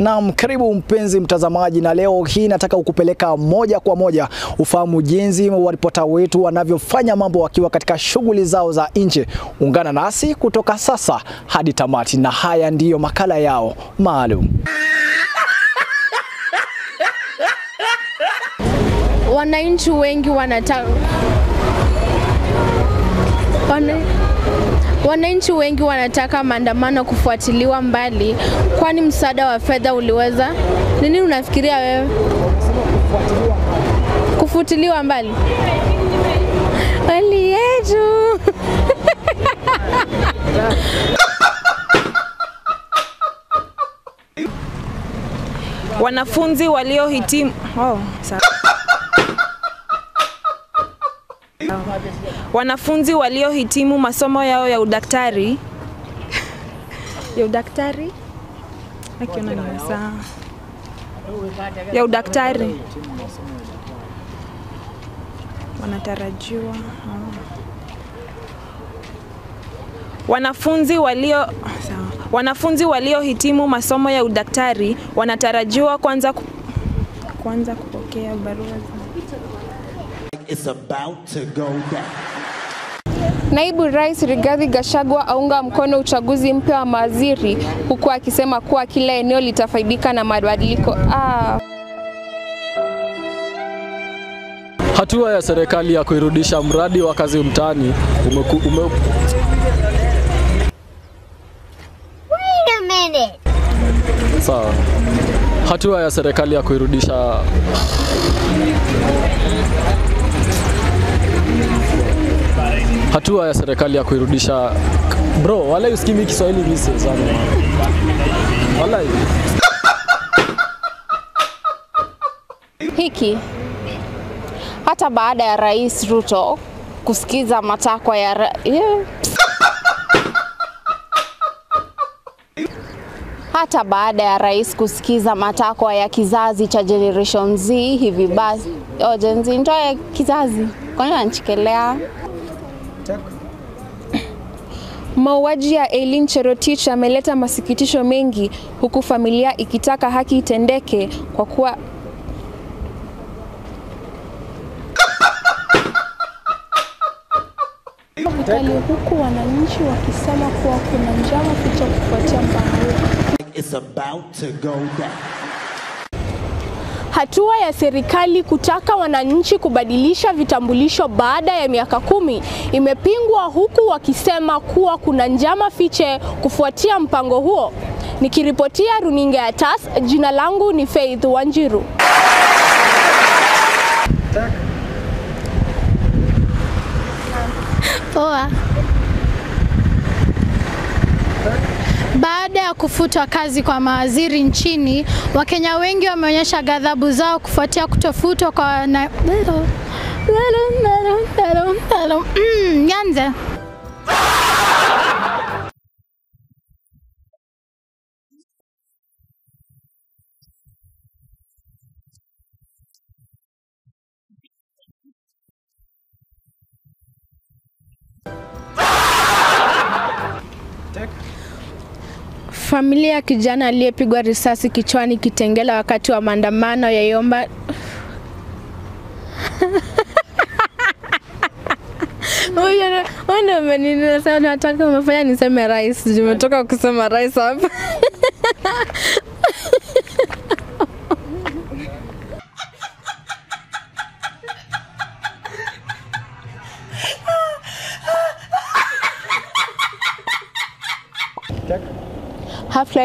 Naam, karibu mpenzi mtazamaji, na leo hii nataka ukupeleka moja kwa moja ufahamu jinsi waripota wetu wanavyofanya mambo wakiwa katika shughuli zao za nje. Ungana nasi kutoka sasa hadi tamati, na haya ndiyo makala yao maalum. Wananchi wengi wanataka maandamano kufuatiliwa mbali, kwani msaada wa fedha uliweza. Nini unafikiria wewe? Kufutiliwa mbali? Hali yetu. Wanafunzi waliohitimu Wanafunzi waliohitimu masomo yao ya udaktari wanatarajiwa. Wanafunzi waliohitimu masomo ya udaktari wanatarajiwa kwanza kupokea barua. It's about to go down. Naibu Rais Rigathi Gachagua aunga mkono uchaguzi mpya wa mawaziri, huku akisema kuwa kila eneo litafaidika na mabadiliko. Hatua ya serikali ya kuirudisha mradi wa kazi mtaani Wait a minute. Sawa. Hatua ya serikali ya kuirudisha bro, wala usikimi Kiswahili mimi sana. Wala hiki hata baada ya Rais Ruto kusikiza matakwa ya hata baada ya rais kusikiza matakwa ya kizazi cha Generation Z, hivi basi Gen Z ndio kizazi, kwa nini anachikelea? Mauaji ya Eileen Cherotich ameleta masikitisho mengi, huku familia ikitaka haki itendeke kwa kuwa huku wananchi wakisema kuwa kuna njama ficha kufuatia mpango. It's about to go down. Hatua ya serikali kutaka wananchi kubadilisha vitambulisho baada ya miaka 10 imepingwa, huku wakisema kuwa kuna njama fiche kufuatia mpango huo. Nikiripotia runinga ya TAS, jina langu ni Faith Wanjiru. Poa. Baada ya kufutwa kazi kwa mawaziri nchini, Wakenya wengi wameonyesha ghadhabu zao kufuatia kutofutwa kwa Nyanze. Familia ya kijana aliyepigwa risasi kichwani Kitengela wakati wa maandamano ya Yomba. Wanda menini sana nataka umefanya niseme rais. Nimetoka kusema rais hapa. Hafla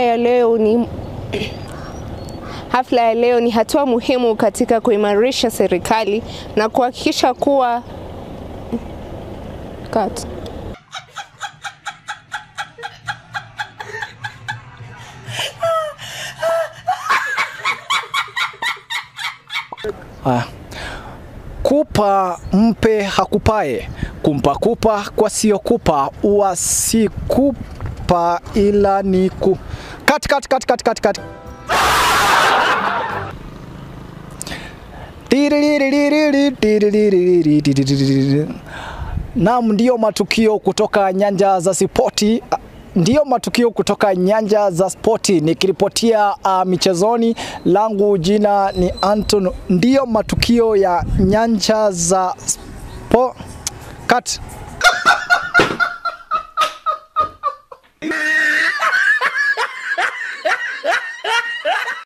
ya leo ni hatua muhimu katika kuimarisha serikali na kuhakikisha kuwa kupa mpe hakupae, kumpa kupa kwa sio kupa, uasikupa ila ni ku kat. Naam, ndio matukio kutoka nyanja za spoti. ndiyo matukio kutoka nyanja za spoti. Nikiripotia michezoni, langu jina ni Anton. Ndiyo matukio ya nyanja za cut.